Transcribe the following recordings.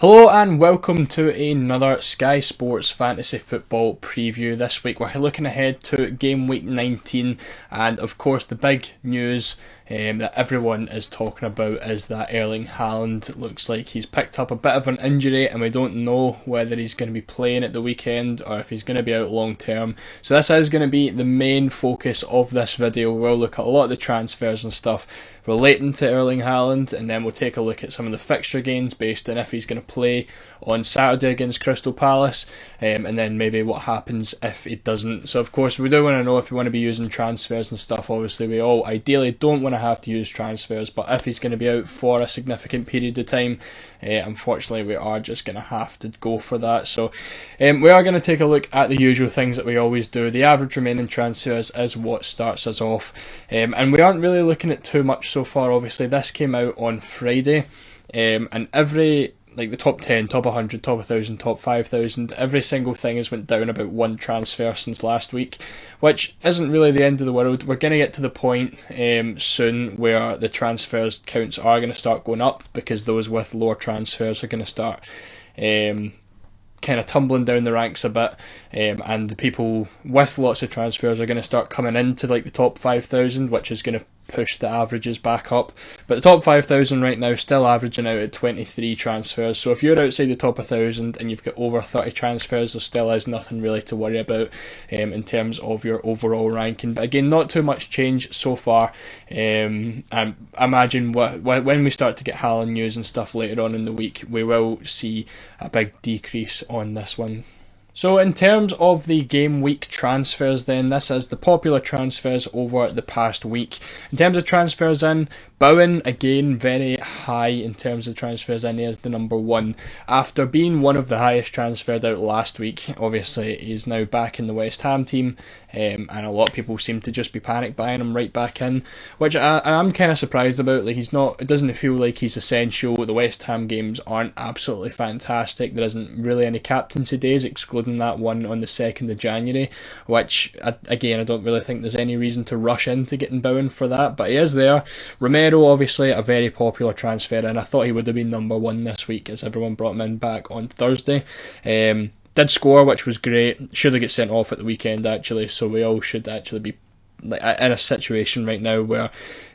Hello and welcome to another Sky Sports Fantasy Football preview. This week we're looking ahead to Game Week 19, and of course the big news that everyone is talking about is that Erling Haaland looks like he's picked up a bit of an injury, and we don't know whether he's going to be playing at the weekend or if he's going to be out long term. So this is going to be the main focus of this video. We'll look at a lot of the transfers and stuff relating to Erling Haaland, and then we'll take a look at some of the fixture gains based on if he's going to play on Saturday against Crystal Palace, and then maybe what happens if he doesn't. So of course we do want to know if we want to be using transfers and stuff. Obviously we all ideally don't want to have to use transfers, but if he's going to be out for a significant period of time, unfortunately we are just going to have to go for that. So we are going to take a look at the usual things that we always do. The average remaining transfers is what starts us off, and we aren't really looking at too much so far. Obviously this came out on Friday, and every the top 10, top 100, top 1000, top 5000, every single thing has went down about one transfer since last week, which isn't really the end of the world. We're going to get to the point soon where the transfers counts are going to start going up, because those with lower transfers are going to start kind of tumbling down the ranks a bit, and the people with lots of transfers are going to start coming into the top 5000, which is going to push the averages back up. But the top 5000 right now still averaging out at 23 transfers, so if you're outside the top 1000 and you've got over 30 transfers, there still is nothing really to worry about in terms of your overall ranking. But again, not too much change so far. I imagine when we start to get Haaland news and stuff later on in the week, we will see a big decrease on this one. So in terms of the game week transfers then, this is the popular transfers over the past week. In terms of transfers in, Bowen, again, very high in terms of transfers in. He is the number one. After being one of the highest transferred out last week, obviously he's now back in the West Ham team, and a lot of people seem to just be panic buying him right back in, which I am kind of surprised about. It doesn't feel like he's essential. The West Ham games aren't absolutely fantastic. There isn't really any captaincy days, excluding that one on the 2nd of January, which again I don't really think there's any reason to rush into getting Bowen for that, but he is there. Romero, obviously a very popular transfer, and I thought he would have been number one this week as everyone brought him in back on Thursday. Did score, which was great. Should have got sent off at the weekend actually, so we all should actually be in a situation right now where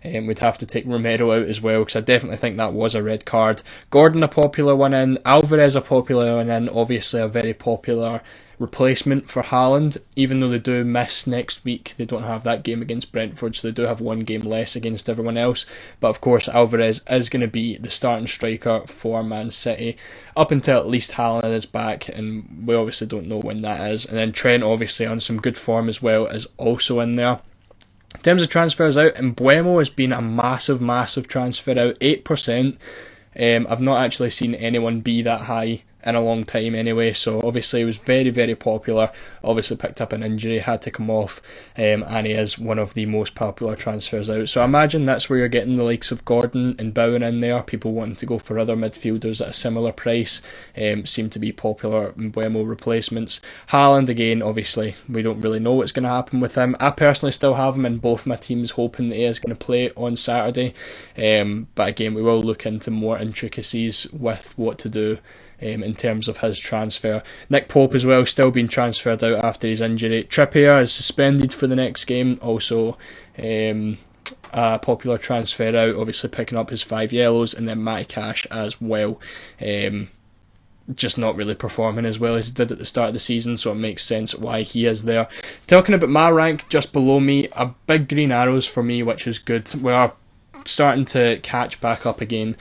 we'd have to take Romero out as well, because I definitely think that was a red card. Gordon, a popular one in. Alvarez, a popular one in. Obviously a very popular replacement for Haaland, even though they do miss next week. They don't have that game against Brentford, so they do have one game less against everyone else. But of course Alvarez is going to be the starting striker for Man City up until at least Haaland is back, and we obviously don't know when that is. And then Trent, obviously on some good form as well, is also in there. In terms of transfers out, Mbuemo has been a massive transfer out, 8%. I've not actually seen anyone be that high in a long time anyway, so obviously he was very popular. Obviously picked up an injury, had to come off, and he is one of the most popular transfers out. So I imagine that's where you're getting the likes of Gordon and Bowen in there. People wanting to go for other midfielders at a similar price seem to be popular Mbuemo replacements. Haaland, again, obviously we don't really know what's going to happen with him. I personally still have him in both my teams, hoping that he is going to play on Saturday, but again we will look into more intricacies with what to do in terms of his transfer. Nick Pope as well, still being transferred out after his injury. Trippier is suspended for the next game, also a popular transfer out, obviously picking up his 5 yellows. And then Matty Cash as well, just not really performing as well as he did at the start of the season, so it makes sense why he is there. Talking about my rank, just below me, a big green arrows for me, which is good. We are starting to catch back up again.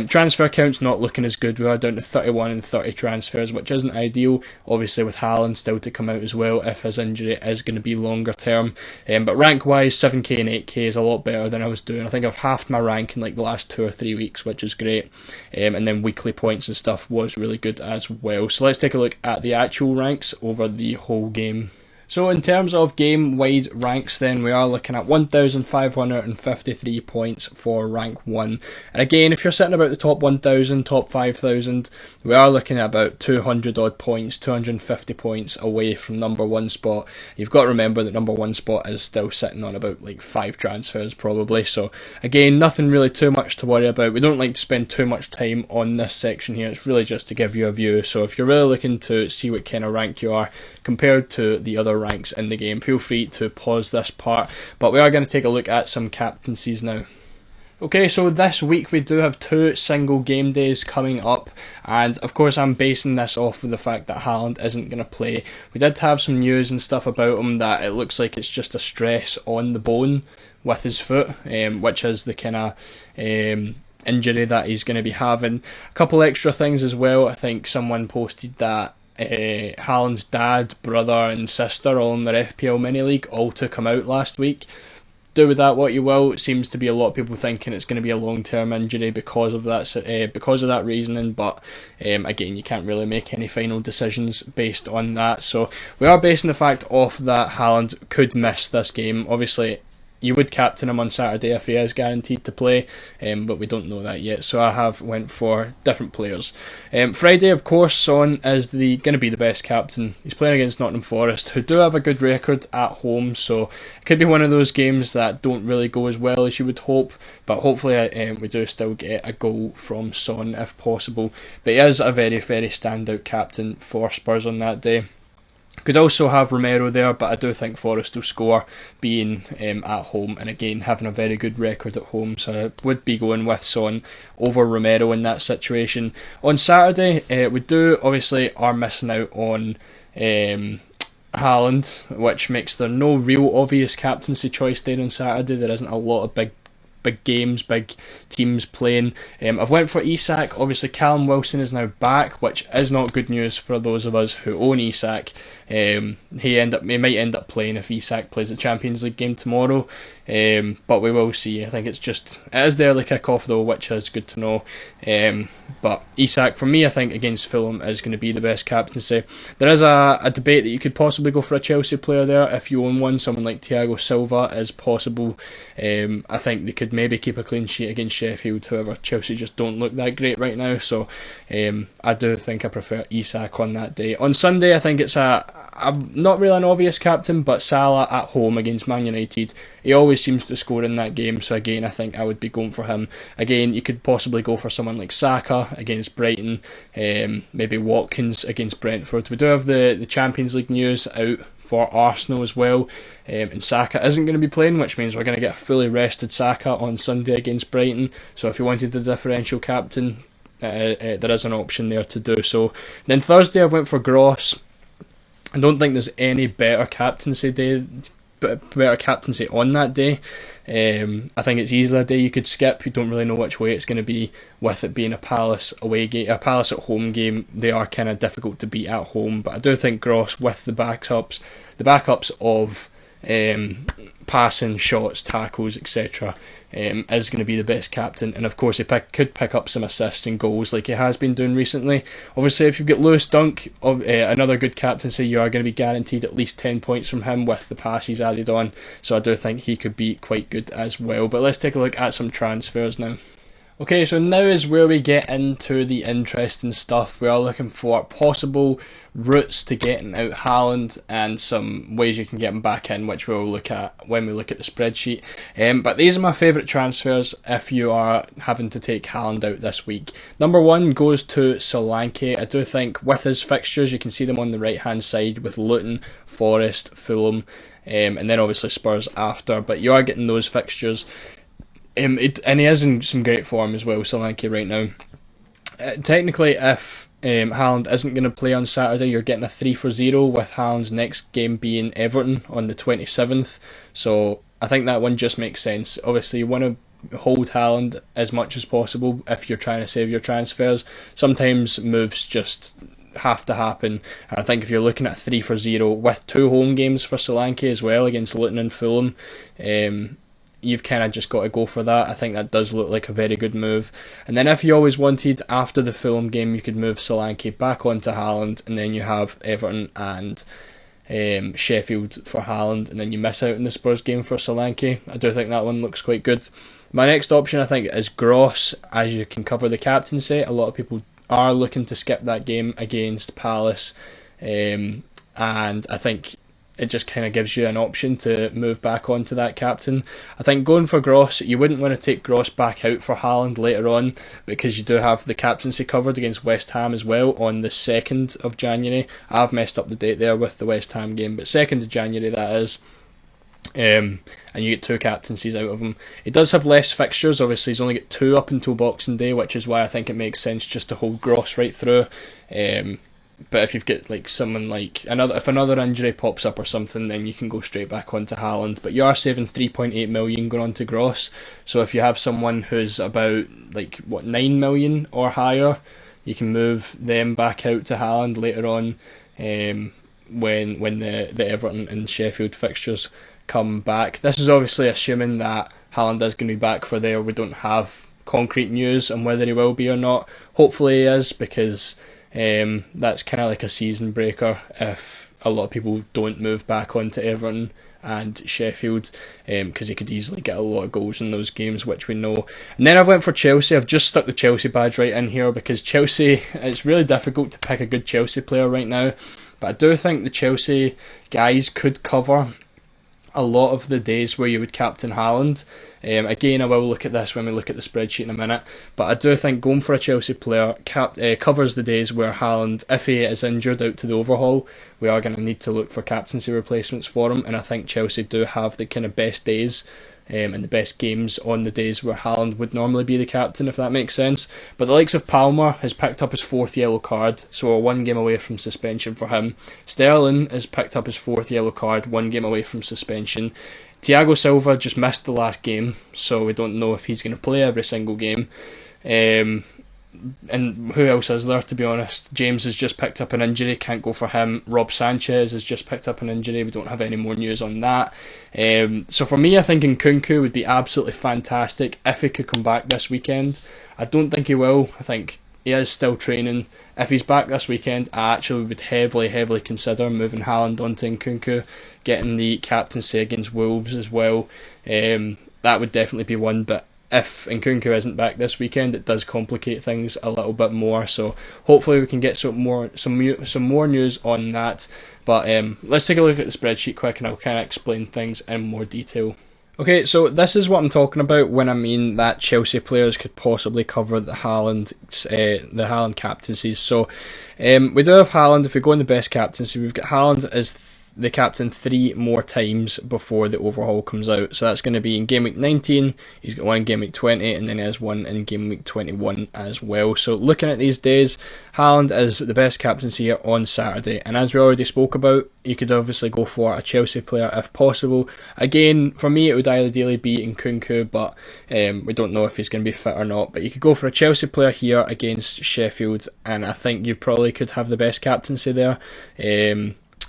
Transfer count's not looking as good. We are down to 31 and 30 transfers, which isn't ideal, obviously with Haaland still to come out as well if his injury is going to be longer term. But rank wise, 7k and 8k is a lot better than I was doing. I think I've halved my rank in the last 2 or 3 weeks, which is great. And then weekly points and stuff was really good as well. So let's take a look at the actual ranks over the whole game. So in terms of game-wide ranks then, we are looking at 1,553 points for rank 1. And again, if you're sitting about the top 1,000, top 5,000, we are looking at about 200 odd points, 250 points away from number 1 spot. You've got to remember that number 1 spot is still sitting on about like 5 transfers probably. So again, nothing really too much to worry about. We don't like to spend too much time on this section here. It's really just to give you a view. So if you're really looking to see what kind of rank you are compared to the other ranks in the game, feel free to pause this part, but we are going to take a look at some captaincies now. Okay, so this week we do have 2 single game days coming up, and of course I'm basing this off of the fact that Haaland isn't going to play. We did have some news and stuff about him that it looks like it's just a stress on the bone with his foot, which is the kind of injury that he's going to be having. A couple extra things as well. I think someone posted that Haaland's dad, brother and sister all in their FPL mini league all took him out last week. Do with that what you will. It seems to be a lot of people thinking it's going to be a long-term injury because of that reasoning, but again, you can't really make any final decisions based on that. So we are basing the fact off that Haaland could miss this game. Obviously, you would captain him on Saturday if he is guaranteed to play, but we don't know that yet, so I have went for different players. Friday, of course, Son is going to be the best captain. He's playing against Nottingham Forest, who do have a good record at home, so it could be one of those games that don't really go as well as you would hope, but hopefully we do still get a goal from Son if possible. But he is a very, very standout captain for Spurs on that day. Could also have Romero there, but I do think Forest will score, being at home and again having a very good record at home, so I would be going with Son over Romero in that situation. On Saturday, we obviously are missing out on Haaland, which makes there no real obvious captaincy choice there on Saturday. There isn't a lot of big games, big teams playing. I've went for Isak. Obviously Callum Wilson is now back, which is not good news for those of us who own Isak. He might end up playing if Isak plays the Champions League game tomorrow, but we will see. I think it is the early kick-off though, which is good to know. But Isak, for me, I think against Fulham is going to be the best captaincy. There is a debate that you could possibly go for a Chelsea player there if you own one. Someone like Thiago Silva is possible. I think they could maybe keep a clean sheet against Sheffield. However, Chelsea just don't look that great right now, so I do think I prefer Isak on that day. On Sunday, I think it's not really an obvious captain, but Salah at home against Man United. He always seems to score in that game, so again, I think I would be going for him. Again, you could possibly go for someone like Saka against Brighton, maybe Watkins against Brentford. We do have the Champions League news out for Arsenal as well, and Saka isn't going to be playing, which means we're going to get a fully rested Saka on Sunday against Brighton. So if you wanted the differential captain, there is an option there to do so. Then Thursday I went for Gross. I don't think there's any better captaincy on that day. I think it's easily a day you could skip. You don't really know which way it's going to be, with it being a Palace away game, a Palace at home game. They are kind of difficult to beat at home, but I do think Gross, with the backups of passing, shots, tackles, etc., is going to be the best captain. And of course he could pick up some assists and goals like he has been doing recently. Obviously, if you get Lewis Dunk, another good captaincy, you are going to be guaranteed at least 10 points from him with the passes added on, so I do think he could be quite good as well. But let's take a look at some transfers now. Okay, so now is where we get into the interesting stuff. We are looking for possible routes to getting out Haaland and some ways you can get him back in, which we'll look at when we look at the spreadsheet. But these are my favourite transfers if you are having to take Haaland out this week. Number 1 goes to Solanke. I do think with his fixtures, you can see them on the right hand side with Luton, Forest, Fulham, and then obviously Spurs after, but you are getting those fixtures. And he is in some great form as well, Solanke, right now. Technically, if Haaland isn't going to play on Saturday, you're getting a 3-for-0 with Haaland's next game being Everton on the 27th. So I think that one just makes sense. Obviously, you want to hold Haaland as much as possible if you're trying to save your transfers. Sometimes moves just have to happen. And I think if you're looking at 3-for-0 with 2 home games for Solanke as well against Luton and Fulham, you've kind of just got to go for that. I think that does look like a very good move. And then if you always wanted, after the Fulham game, you could move Solanke back onto Haaland, and then you have Everton and Sheffield for Haaland, and then you miss out in the Spurs game for Solanke. I do think that one looks quite good. My next option I think is Gross, as you can cover the captaincy. A lot of people are looking to skip that game against Palace, and I think it just kind of gives you an option to move back onto that captain. I think going for Gross, you wouldn't want to take Gross back out for Haaland later on, because you do have the captaincy covered against West Ham as well on the 2nd of January. I've messed up the date there with the West Ham game, but 2nd of January that is. And you get 2 captaincies out of him. He does have less fixtures, obviously he's only got 2 up until Boxing Day, which is why I think it makes sense just to hold Gross right through. But if you've got like someone like if another injury pops up or something, then you can go straight back onto Haaland. But you are saving 3.8 million going on to Gross. So if you have someone who's about 9 million or higher, you can move them back out to Haaland later on, when the Everton and Sheffield fixtures come back. This is obviously assuming that Haaland is going to be back for there. We don't have concrete news on whether he will be or not. Hopefully he is, because that's kind of like a season breaker if a lot of people don't move back onto Everton and Sheffield, because he could easily get a lot of goals in those games, which we know. And then I went for Chelsea. I've just stuck the Chelsea badge right in here, because Chelsea, it's really difficult to pick a good Chelsea player right now, but I do think the Chelsea guys could cover a lot of the days where you would captain Haaland. Again, I will look at this when we look at the spreadsheet in a minute, but I do think going for a Chelsea player covers the days where Haaland, if he is injured out to the overhaul, we are going to need to look for captaincy replacements for him, and I think Chelsea do have the kind of best days and the best games on the days where Haaland would normally be the captain, if that makes sense. But the likes of Palmer has picked up his 4th yellow card, so we're 1 game away from suspension for him. Sterling has picked up his 4th yellow card, 1 game away from suspension. Thiago Silva just missed the last game, so we don't know if he's going to play every single game. And who else is there, to be honest? James has just picked up an injury, can't go for him. Rob Sanchez has just picked up an injury, we don't have any more news on that. So for me, I think Nkunku would be absolutely fantastic if he could come back this weekend. I don't think he will. I think he is still training. If he's back this weekend, I actually would heavily consider moving Haaland onto Nkunku, getting the captaincy against Wolves as well. That would definitely be one, but if Nkunku isn't back this weekend, it does complicate things a little bit more. So hopefully we can get some more news on that. But let's take a look at the spreadsheet quick, and I'll kind of explain things in more detail. Okay, so this is what I'm talking about when I mean that Chelsea players could possibly cover the Haaland captaincies. So we do have Haaland. If we go in the best captaincy, we've got Haaland as the captain 3 more times before the overhaul comes out. So that's going to be in game week 19, he's got 1 in game week 20, and then he has 1 in game week 21 as well. So looking at these days, Haaland is the best captaincy here on Saturday, and as we already spoke about, you could obviously go for a Chelsea player if possible. Again, for me it would ideally be Nkunku, but we don't know if he's going to be fit or not. But you could go for a Chelsea player here against Sheffield, and I think you probably could have the best captaincy there.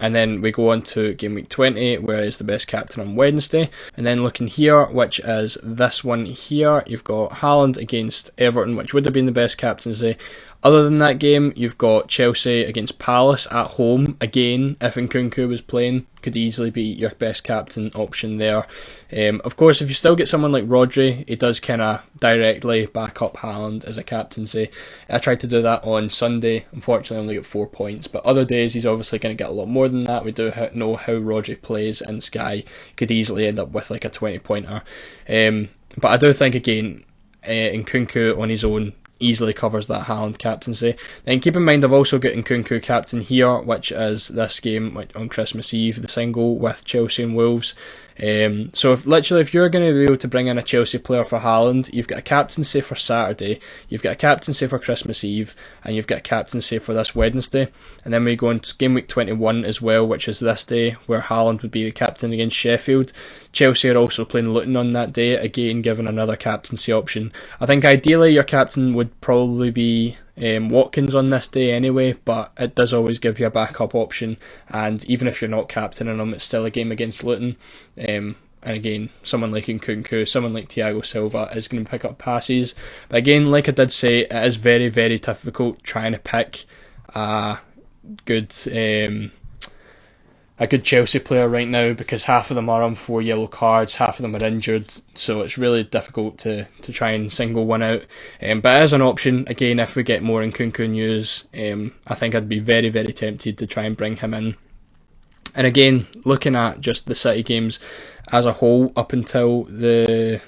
And then we go on to game week 20, where is the best captain on Wednesday. And then looking here, which is this one here, you've got Haaland against Everton, which would have been the best captaincy. Other than that game, you've got Chelsea against Palace at home. Again, if Nkunku was playing, could easily be your best captain option there. Of course, if you still get someone like Rodri, he does kind of directly back up Haaland as a captaincy. I tried to do that on Sunday. Unfortunately, I only got 4 points. But other days, he's obviously going to get a lot more than that. We do know how Rodri plays in Sky. Could easily end up with like a 20-pointer. But I do think, again, Nkunku on his own easily covers that Haaland captaincy. Then keep in mind, I've also got Nkunku captain here, which is this game on Christmas Eve, the single with Chelsea and Wolves. So if you're going to be able to bring in a Chelsea player for Haaland, you've got a captaincy for Saturday, you've got a captaincy for Christmas Eve, and you've got a captaincy for this Wednesday. And then we go into game week 21 as well, which is this day, where Haaland would be the captain against Sheffield. Chelsea are also playing Luton on that day, again given another captaincy option. I think ideally your captain would probably be Watkins on this day anyway, but it does always give you a backup option, and even if you're not captaining him, it's still a game against Luton. And again, someone like Nkunku, someone like Thiago Silva is going to pick up passes. But again, like I did say, it is very, very difficult trying to pick a good a good Chelsea player right now, because half of them are on 4 yellow cards, half of them are injured, so it's really difficult to try and single one out. But as an option, again, if we get more Nkunku news, I think I'd be very, very tempted to try and bring him in. And again, looking at just the City games as a whole up until the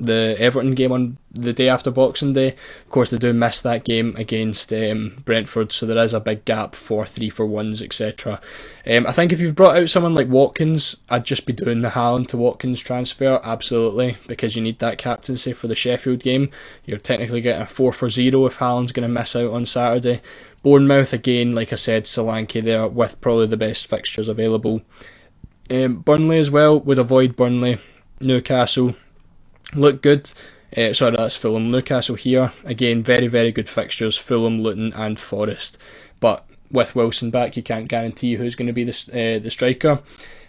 Everton game on the day after Boxing Day, of course they do miss that game against Brentford, so there is a big gap for 3-for-1s, etc. I think if you've brought out someone like Watkins, I'd just be doing the Haaland to Watkins transfer, absolutely, because you need that captaincy for the Sheffield game. You're technically getting a 4-for-0 if Haaland's going to miss out on Saturday. Bournemouth, again, like I said, Solanke there with probably the best fixtures available. Burnley as well, would avoid Burnley. Newcastle look good. Sorry, that's Fulham. Newcastle here, again, very, very good fixtures. Fulham, Luton and Forest. But with Wilson back, you can't guarantee who's going to be the striker.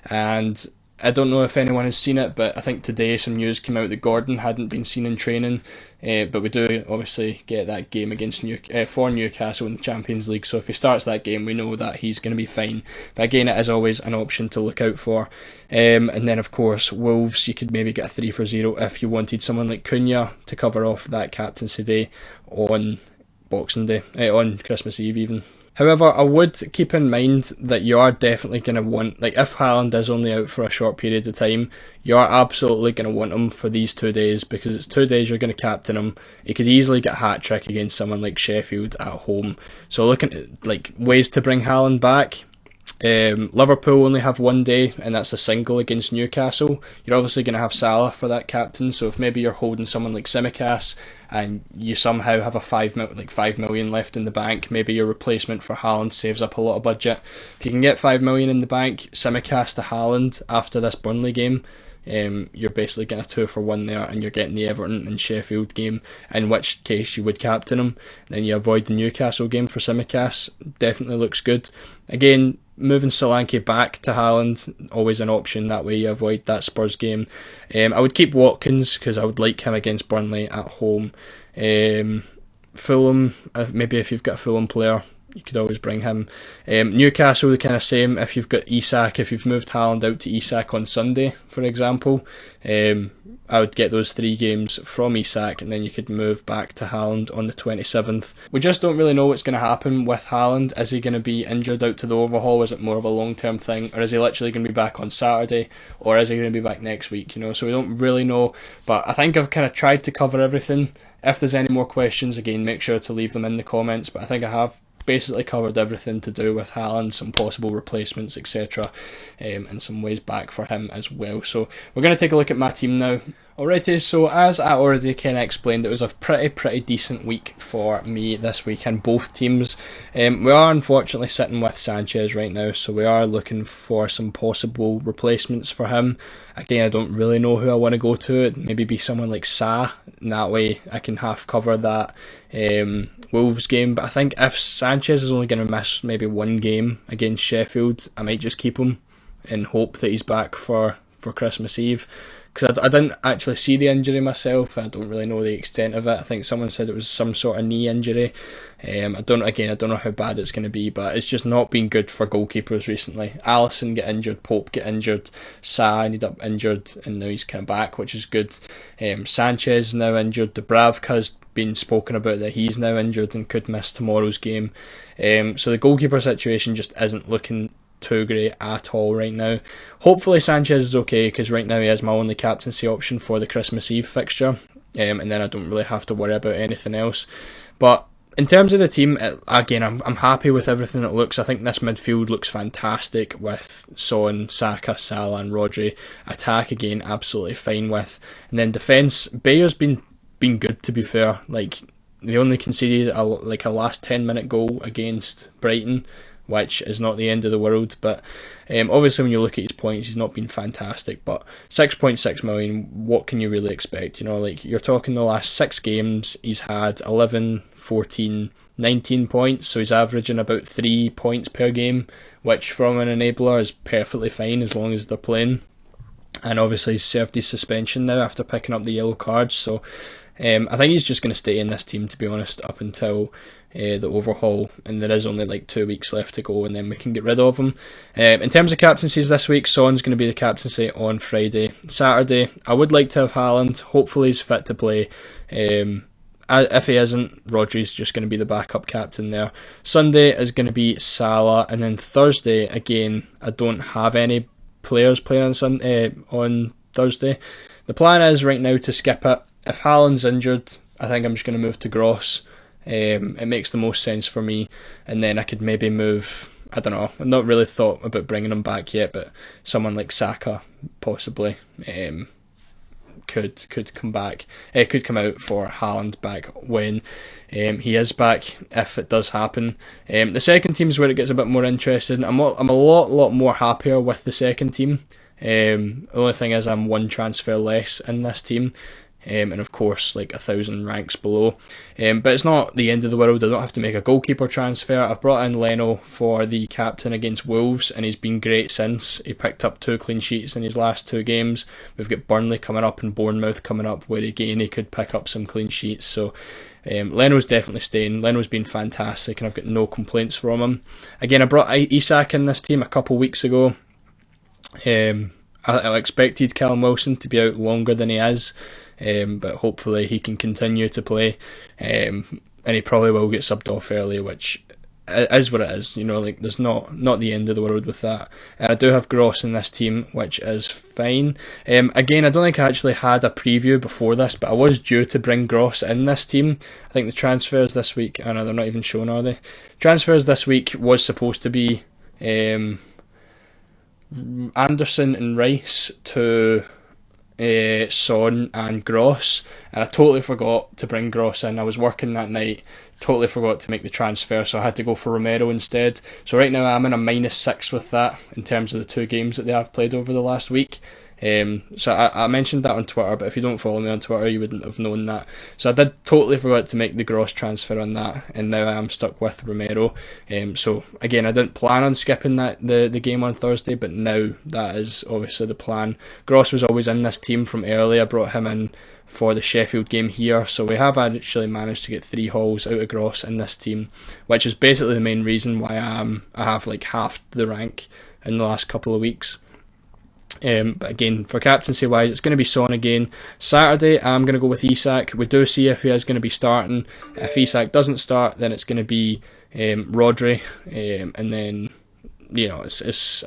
And I don't know if anyone has seen it, but I think today some news came out that Gordon hadn't been seen in training. But we do obviously get that game against for Newcastle in the Champions League. So if he starts that game, we know that he's going to be fine. But again, it is always an option to look out for. And then of course Wolves, you could maybe get a 3-for-0 if you wanted someone like Cunha to cover off that captaincy day on Boxing Day, on Christmas Eve even. However, I would keep in mind that you are definitely going to want, like if Haaland is only out for a short period of time, you are absolutely going to want him for these 2 days, because it's 2 days you're going to captain him. He could easily get a hat-trick against someone like Sheffield at home. So looking at like ways to bring Haaland back, Liverpool only have 1 day, and that's a single against Newcastle. You're obviously going to have Salah for that captain, so if maybe you're holding someone like Tsimikas and you somehow have a 5 million left in the bank, maybe your replacement for Haaland saves up a lot of budget. If you can get 5 million in the bank, Tsimikas to Haaland after this Burnley game, you're basically getting a 2-for-1 there, and you're getting the Everton and Sheffield game, in which case you would captain him. Then you avoid the Newcastle game for Tsimikas, definitely looks good. Again, moving Solanke back to Haaland, always an option, that way you avoid that Spurs game. I would keep Watkins, because I would like him against Burnley at home. Fulham, maybe if you've got a Fulham player, you could always bring him. Newcastle, the kind of same. If you've got Isak, if you've moved Haaland out to Isak on Sunday, for example, I would get those 3 games from Isak, and then you could move back to Haaland on the 27th. We just don't really know what's going to happen with Haaland. Is he going to be injured out to the overhaul? Is it more of a long-term thing? Or is he literally going to be back on Saturday? Or is he going to be back next week? So we don't really know. But I think I've kind of tried to cover everything. If there's any more questions, again, make sure to leave them in the comments. But I think I have basically covered everything to do with Haaland, some possible replacements, etc., and some ways back for him as well. So we're going to take a look at my team now. Alrighty, so as I already kind of explained, it was a pretty decent week for me this week in both teams. We are unfortunately sitting with Sanchez right now, so we are looking for some possible replacements for him. Again, I don't really know who I want to go to. It'd maybe be someone like Sa, and that way I can half cover that Wolves game. But I think if Sanchez is only going to miss maybe 1 game against Sheffield, I might just keep him and hope that he's back for Christmas Eve. Because I didn't actually see the injury myself. I don't really know the extent of it. I think someone said it was some sort of knee injury. I don't know how bad it's going to be, but it's just not been good for goalkeepers recently. Alisson get injured, Pope get injured, Sa ended up injured, and now he's kind of back, which is good. Sanchez is now injured. Dubravka's been spoken about that he's now injured and could miss tomorrow's game. So the goalkeeper situation just isn't looking too great at all right now. Hopefully Sanchez is okay, because right now he is my only captaincy option for the Christmas Eve fixture, and then I don't really have to worry about anything else. But in terms of the team, again, I'm happy with everything it looks. I think this midfield looks fantastic with Son, Saka, Salah and Rodri. Attack, again, absolutely fine with. And then defence, Bayer's been good, to be fair. Like, they only conceded a last 10-minute goal against Brighton, which is not the end of the world, but obviously when you look at his points, he's not been fantastic, but 6.6 million, what can you really expect? You're talking the last 6 games, he's had 11, 14, 19 points, so he's averaging about 3 points per game, which from an enabler is perfectly fine as long as they're playing. And obviously he's served his suspension now after picking up the yellow cards, so I think he's just going to stay in this team, to be honest, up until the overhaul, and there is only like 2 weeks left to go, and then we can get rid of him. In terms of captaincies this week, Son's going to be the captaincy on Friday. Saturday, I would like to have Haaland. Hopefully he's fit to play. If he isn't, Rodri's just going to be the backup captain there. Sunday is going to be Salah, and then Thursday, again, I don't have any players playing on Thursday. The plan is right now to skip it. If Haaland's injured, I think I'm just going to move to Gross. It makes the most sense for me, and then I could maybe move, I don't know, I've not really thought about bringing him back yet, but someone like Saka possibly could come back. Could come out for Haaland back when he is back, if it does happen. The second team is where it gets a bit more interesting. I'm a lot more happier with the second team. The only thing is I'm one transfer less in this team. And of course like 1,000 ranks below, but it's not the end of the world. I don't have to make a goalkeeper transfer. I've brought in Leno for the captain against Wolves, and he's been great since. He picked up 2 clean sheets in his last 2 games. We've got Burnley coming up and Bournemouth coming up, where again he could pick up some clean sheets. So Leno's definitely staying. Leno's been fantastic, and I've got no complaints from him. Again, I brought Isak in this team a couple weeks ago. I expected Callum Wilson to be out longer than he is. But hopefully he can continue to play, and he probably will get subbed off early, which is what it is. Like there's not the end of the world with that. I do have Gross in this team, which is fine. Again, I don't think I actually had a preview before this, but I was due to bring Gross in this team. I think the transfers this week, I know they're not even shown, are they? Transfers this week was supposed to be Anderson and Rice to Son and Gross, and I totally forgot to bring Gross in. I was working that night, totally forgot to make the transfer, so I had to go for Romero instead. So right now I'm in a -6 with that in terms of the 2 games that they have played over the last week. So I mentioned that on Twitter, but if you don't follow me on Twitter, you wouldn't have known that. So I did totally forget to make the Gross transfer on that, and now I am stuck with Romero. So again, I didn't plan on skipping the game on Thursday, but now that is obviously the plan. Gross was always in this team from early. I brought him in for the Sheffield game here, so we have actually managed to get 3 hauls out of Gross in this team, which is basically the main reason why I have like halved the rank in the last couple of weeks. But again, for captaincy wise, it's going to be Son again. Saturday, I'm going to go with Isak. We do see if he is going to be starting. If Isak doesn't start, then it's going to be Rodri, and then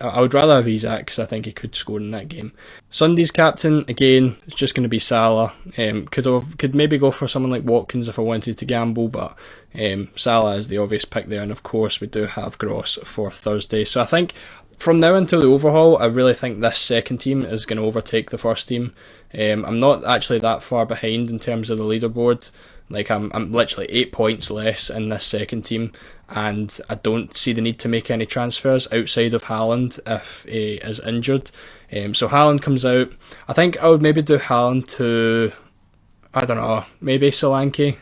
I would rather have Isak because I think he could score in that game. Sunday's captain again, it's just going to be Salah. Could maybe go for someone like Watkins if I wanted to gamble, but Salah is the obvious pick there, and of course we do have Gross for Thursday. So I think from now until the overhaul, I really think this second team is going to overtake the first team. I'm not actually that far behind in terms of the leaderboard. Like I'm literally 8 points less in this second team, and I don't see the need to make any transfers outside of Haaland if he is injured. So Haaland comes out. I think I would maybe do Haaland to, I don't know, maybe Solanke,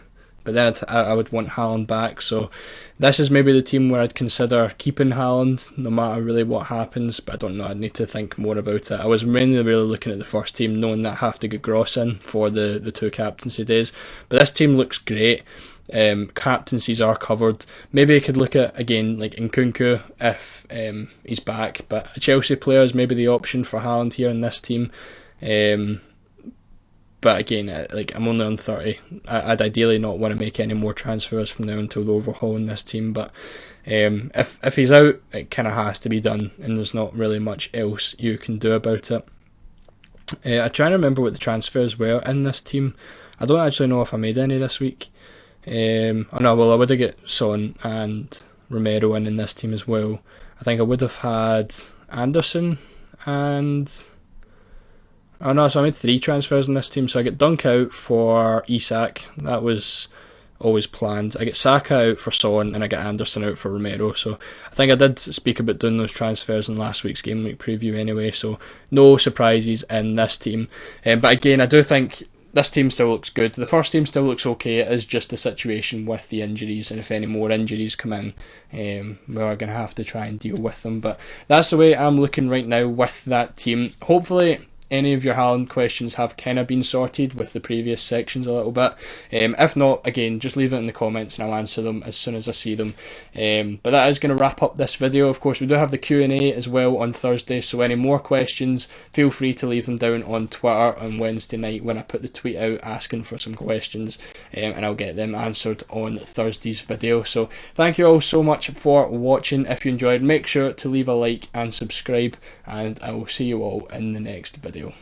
but then I would want Haaland back. So this is maybe the team where I'd consider keeping Haaland no matter really what happens, but I don't know, I'd need to think more about it. I was mainly really looking at the first team, knowing that I have to get Gross in for the 2 captaincy days, but this team looks great. Captaincies are covered. Maybe I could look at again like Nkunku if he's back, but a Chelsea player is maybe the option for Haaland here in this team. But again, like I'm only on 30. I'd ideally not want to make any more transfers from now until the overhaul in this team. But if he's out, it kind of has to be done, and there's not really much else you can do about it. I try to remember what the transfers were in this team. I don't actually know if I made any this week. I would have got Son and Romero in this team as well. I think I would have had Anderson and... Oh no, so I made 3 transfers in this team. So I get Dunk out for Isak. That was always planned. I get Saka out for Son, and I get Anderson out for Romero. So I think I did speak about doing those transfers in last week's Game Week preview anyway. So no surprises in this team. But again, I do think this team still looks good. The first team still looks okay. It is just the situation with the injuries, and if any more injuries come in, we're going to have to try and deal with them. But that's the way I'm looking right now with that team. Hopefully any of your Haaland questions have kind of been sorted with the previous sections a little bit. If not, again, just leave it in the comments and I'll answer them as soon as I see them. But that is going to wrap up this video. Of course, we do have the Q&A as well on Thursday, so any more questions, feel free to leave them down on Twitter on Wednesday night when I put the tweet out asking for some questions, and I'll get them answered on Thursday's video. So thank you all so much for watching. If you enjoyed, make sure to leave a like and subscribe, and I will see you all in the next video.